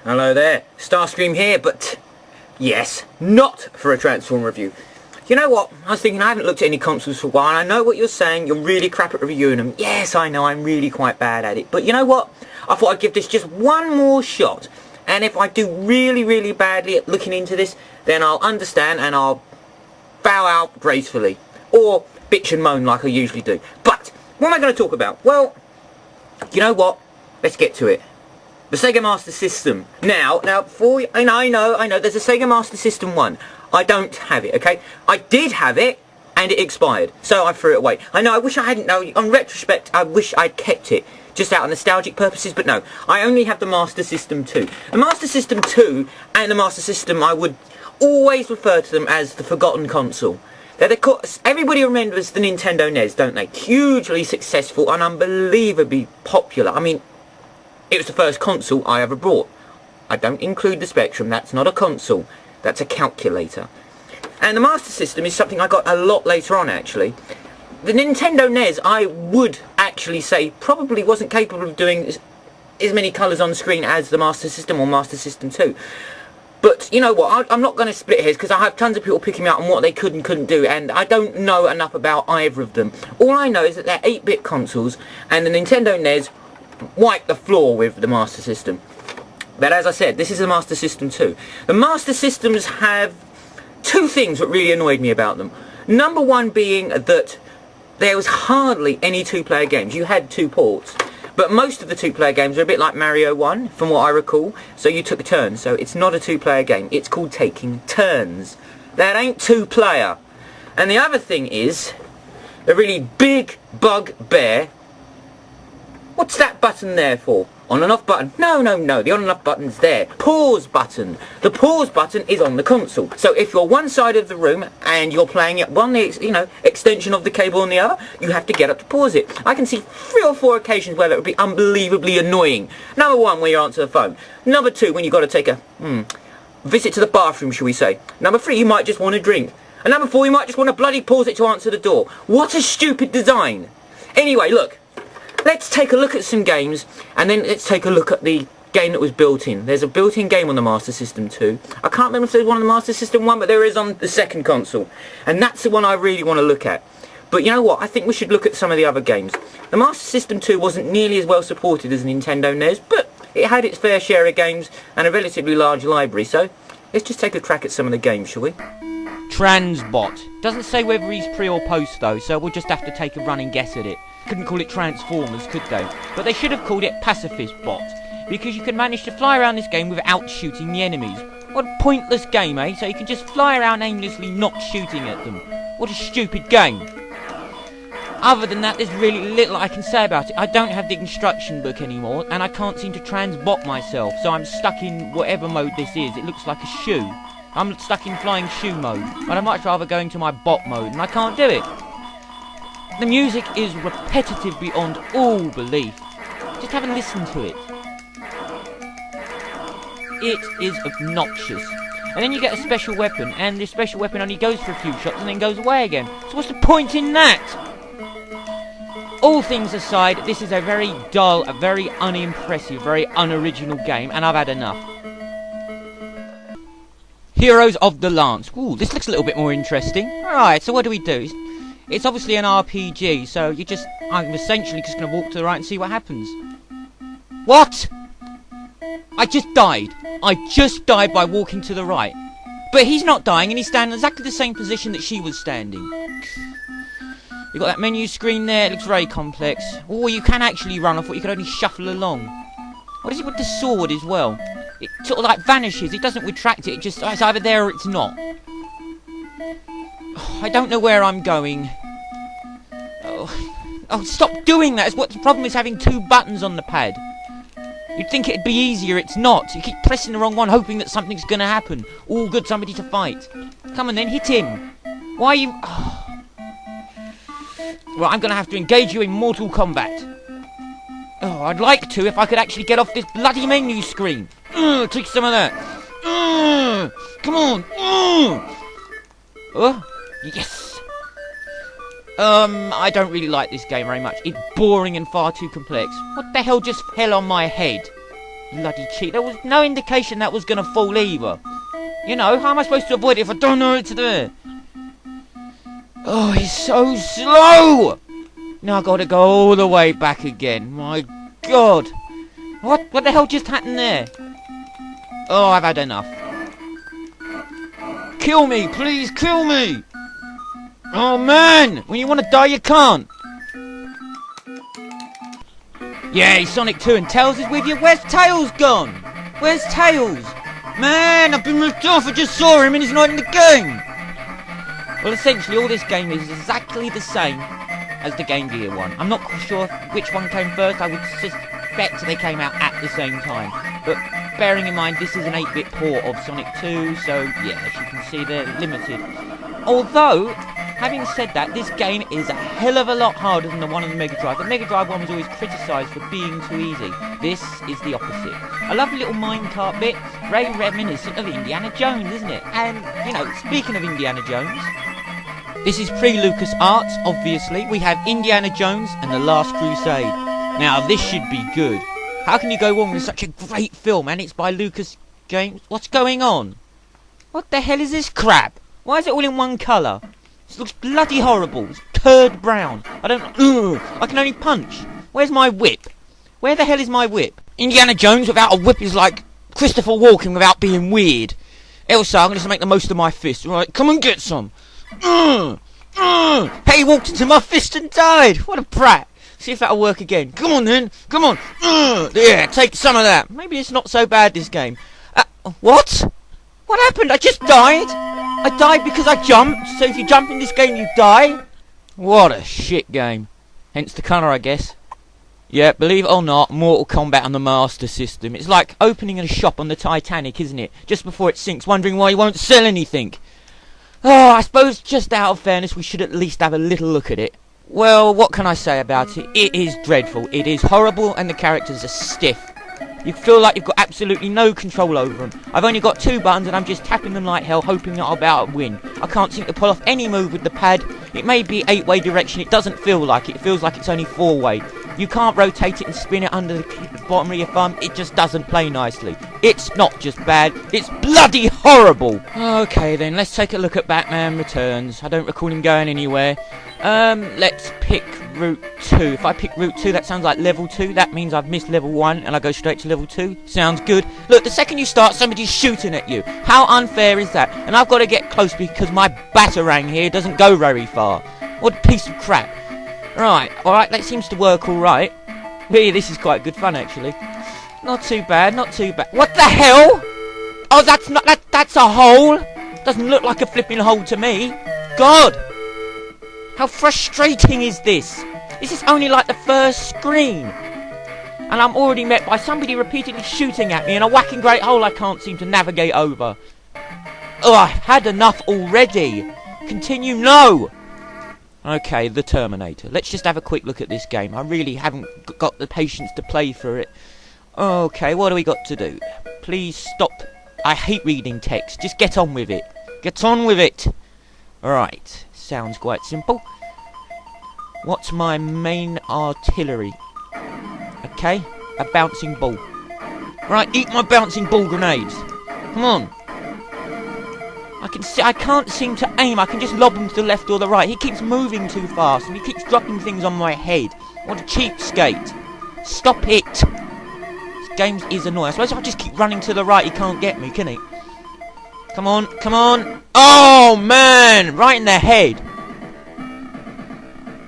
Hello there, Starscream here, but yes, not for a Transform review. You know what, I was thinking I haven't looked at any consoles for a while, and I know what you're saying, you're really crap at reviewing them. Yes, I know, I'm really quite bad at it, but you know what, I thought I'd give this just one more shot, and if I do really badly at looking into this, then I'll understand and I'll bow out gracefully, or bitch and moan like I usually do. But, what am I going to talk about? Well, you know what, let's get to it. The Sega Master System. Now, before you, I know, there's a Sega Master System 1. I don't have it, okay? I did have it, and it expired, so I threw it away. I know, I wish I hadn't, no, on retrospect, I wish I'd kept it, just out of nostalgic purposes, but no. I only have the Master System 2. The Master System 2 and the Master System, I would always refer to them as the forgotten console. Everybody remembers the Nintendo NES, don't they? Hugely successful and unbelievably popular. I mean, it was the first console I ever bought. I don't include the Spectrum, that's not a console, that's a calculator. And the Master System is something I got a lot later on, actually. The Nintendo NES, I would actually say, probably wasn't capable of doing as many colours on screen as the Master System or Master System 2. But, you know what, I'm not going to split hairs, because I have tons of people picking me out on what they could and couldn't do, and I don't know enough about either of them. All I know is that they're 8-bit consoles, and the Nintendo NES wipe the floor with the Master System. But as I said, this is the Master System 2. The Master Systems have two things that really annoyed me about them. Number one being that there was hardly any two-player games. You had 2 ports, but most of the two-player games are a bit like Mario 1, from what I recall. So you took turns, so it's not a two-player game. It's called taking turns. That ain't two-player. And the other thing is, the really big bugbear. What's that button there for? On and off button? No, the on and off button's there. Pause button. The pause button is on the console. So if you're one side of the room and you're playing it one, extension of the cable on the other, you have to get up to pause it. I can see 3 or 4 occasions where that would be unbelievably annoying. Number 1, when you answer the phone. Number 2, when you've got to take a visit to the bathroom, shall we say. Number 3, you might just want a drink. And number 4, you might just want to bloody pause it to answer the door. What a stupid design. Anyway, look. Let's take a look at some games, and then let's take a look at the game that was built in. There's a built-in game on the Master System 2. I can't remember if there's one on the Master System 1, but there is on the second console. And that's the one I really want to look at. But you know what? I think we should look at some of the other games. The Master System 2 wasn't nearly as well supported as Nintendo NES, but it had its fair share of games and a relatively large library. So let's just take a crack at some of the games, shall we? Transbot. Doesn't say whether he's pre or post though, so we'll just have to take a running guess at it. Couldn't call it Transformers, could they? But they should have called it Pacifist Bot, because you can manage to fly around this game without shooting the enemies. What a pointless game, eh? So you can just fly around aimlessly not shooting at them. What a stupid game. Other than that, there's really little I can say about it. I don't have the instruction book anymore, and I can't seem to transbot myself, so I'm stuck in whatever mode this is. It looks like a shoe. I'm stuck in flying shoe mode, and I'd much rather go into my bot mode, and I can't do it. The music is repetitive beyond all belief. Just have a listen to it. It is obnoxious. And then you get a special weapon, and this special weapon only goes for a few shots and then goes away again. So what's the point in that? All things aside, this is a very dull, a very unimpressive, very unoriginal game, and I've had enough. Heroes of the Lance. Ooh, this looks a little bit more interesting. Alright, so what do we do? It's obviously an RPG, so I'm essentially just going to walk to the right and see what happens. What? I just died. I just died by walking to the right. But he's not dying, and he's standing in exactly the same position that she was standing. You've got that menu screen there, it looks very complex. Or you can actually run off, but you can only shuffle along. What is it with the sword as well? It sort of like vanishes, it doesn't retract it, it's either there or it's not. I don't know where I'm going. Oh, stop doing that! It's what the problem is having 2 buttons on the pad. You'd think it'd be easier, it's not. You keep pressing the wrong one, hoping that something's gonna happen. All good, somebody to fight. Come on then, hit him. Why are you... Oh. Well, I'm gonna have to engage you in Mortal Kombat. Oh, I'd like to if I could actually get off this bloody menu screen. Take some of that. Come on. Oh, yes. I don't really like this game very much. It's boring and far too complex. What the hell just fell on my head? Bloody cheat. There was no indication that was going to fall either. You know, how am I supposed to avoid it if I don't know it's there? Oh, he's so slow! Now I've got to go all the way back again. My God. What the hell just happened there? Oh, I've had enough. Kill me, please kill me! Oh man! When you want to die, you can't! Yay, Sonic 2 and Tails is with you. Where's Tails gone? Where's Tails? Man, I've been ripped off. I just saw him and he's not in the game. Well, essentially, all this game is exactly the same as the Game Gear one. I'm not sure which one came first. I would suspect they came out at the same time. But bearing in mind, this is an 8-bit port of Sonic 2, so yeah, as you can see, they're limited. Although, having said that, this game is a hell of a lot harder than the one on the Mega Drive. The Mega Drive one was always criticised for being too easy. This is the opposite. I love the little minecart bit. Very reminiscent of Indiana Jones, isn't it? And, you know, speaking of Indiana Jones, this is pre-Lucas Arts, obviously. We have Indiana Jones and The Last Crusade. Now, this should be good. How can you go wrong with such a great film? And it's by Lucas James. What's going on? What the hell is this crap? Why is it all in one colour? This looks bloody horrible. It's turd brown. I can only punch. Where's my whip? Where the hell is my whip? Indiana Jones without a whip is like Christopher Walken without being weird. Elsa, I'm going to make the most of my fist. Right, come and get some. Hey, he walked into my fist and died. What a brat. See if that'll work again. Come on then. Come on. Yeah, take some of that. Maybe it's not so bad, this game. What? What happened? I just died. I died because I jumped. So if you jump in this game, you die. What a shit game. Hence the colour, I guess. Yeah, believe it or not, Mortal Kombat on the Master System. It's like opening a shop on the Titanic, isn't it? Just before it sinks, wondering why you won't sell anything. Oh, I suppose just out of fairness, we should at least have a little look at it. Well, what can I say about it? It is dreadful. It is horrible, and the characters are stiff. You feel like you've got absolutely no control over them. I've only got 2 buttons and I'm just tapping them like hell, hoping that I'll be able to win. I can't seem to pull off any move with the pad. It may be 8-way direction, it doesn't feel like it. It feels like it's only 4-way. You can't rotate it and spin it under the bottom of your thumb. It just doesn't play nicely. It's not just bad, it's bloody horrible. Okay then, let's take a look at Batman Returns. I don't recall him going anywhere. Let's pick Route 2. If I pick Route 2, that sounds like level 2. That means I've missed level 1 and I go straight to level 2. Sounds good. Look, the second you start, somebody's shooting at you. How unfair is that? And I've got to get close because my Batarang here doesn't go very far. What a piece of crap. Right, alright, that seems to work alright. Really, this is quite good fun, actually. Not too bad, not too bad. What the hell? Oh, that's a hole? Doesn't look like a flipping hole to me. God! How frustrating is this? This is only like the first screen. And I'm already met by somebody repeatedly shooting at me in a whacking great hole I can't seem to navigate over. Oh, I've had enough already. Continue, no! Okay, the Terminator. Let's just have a quick look at this game. I really haven't got the patience to play through it. Okay, what do we got to do? Please stop. I hate reading text. Just get on with it. Get on with it. Alright, sounds quite simple. What's my main artillery? Okay, a bouncing ball. Right, eat my bouncing ball grenades. Come on. I can't seem to aim. I can just lob him to the left or the right. He keeps moving too fast and he keeps dropping things on my head. What a cheapskate. Stop it. This game is annoying. I suppose if I just keep running to the right, he can't get me, can he? Come on, come on. Oh, man. Right in the head.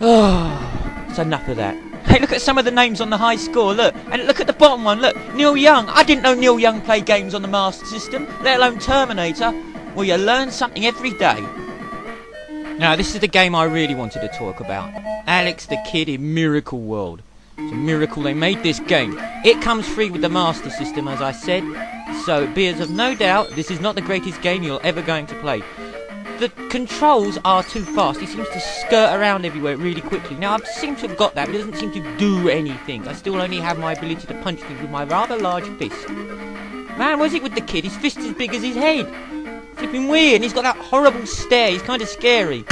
Oh, it's enough of that. Hey, look at some of the names on the high score, look. And look at the bottom one, look. Neil Young. I didn't know Neil Young played games on the Master System, let alone Terminator. Well, you learn something every day. Now, this is the game I really wanted to talk about. Alex the Kid in Miracle World. It's a miracle they made this game. It comes free with the Master System, as I said. So, be as of no doubt, this is not the greatest game you're ever going to play. The controls are too fast. He seems to skirt around everywhere really quickly. Now, I seem to have got that, but it doesn't seem to do anything. I still only have my ability to punch things with my rather large fist. Man, where's it with the kid? His fist is as big as his head. Flipping weird, and he's got that horrible stare. He's kind of scary.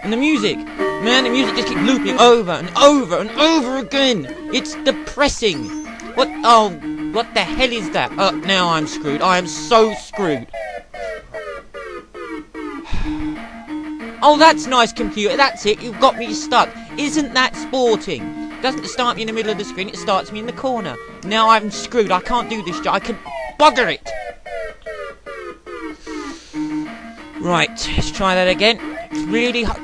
And the music, man, the music just keeps looping over and over and over again. It's depressing. What What? Oh, what the hell is that? Now I'm screwed. I am so screwed. Oh, that's nice, computer. That's it. You've got me stuck. Isn't that sporting? Doesn't start me in the middle of the screen. It starts me in the corner. Now I'm screwed. I can't do this job. I can bugger it. Right. Let's try that again. It's really hard.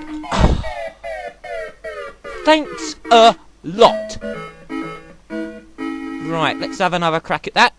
Thanks a lot. Right. Let's have another crack at that.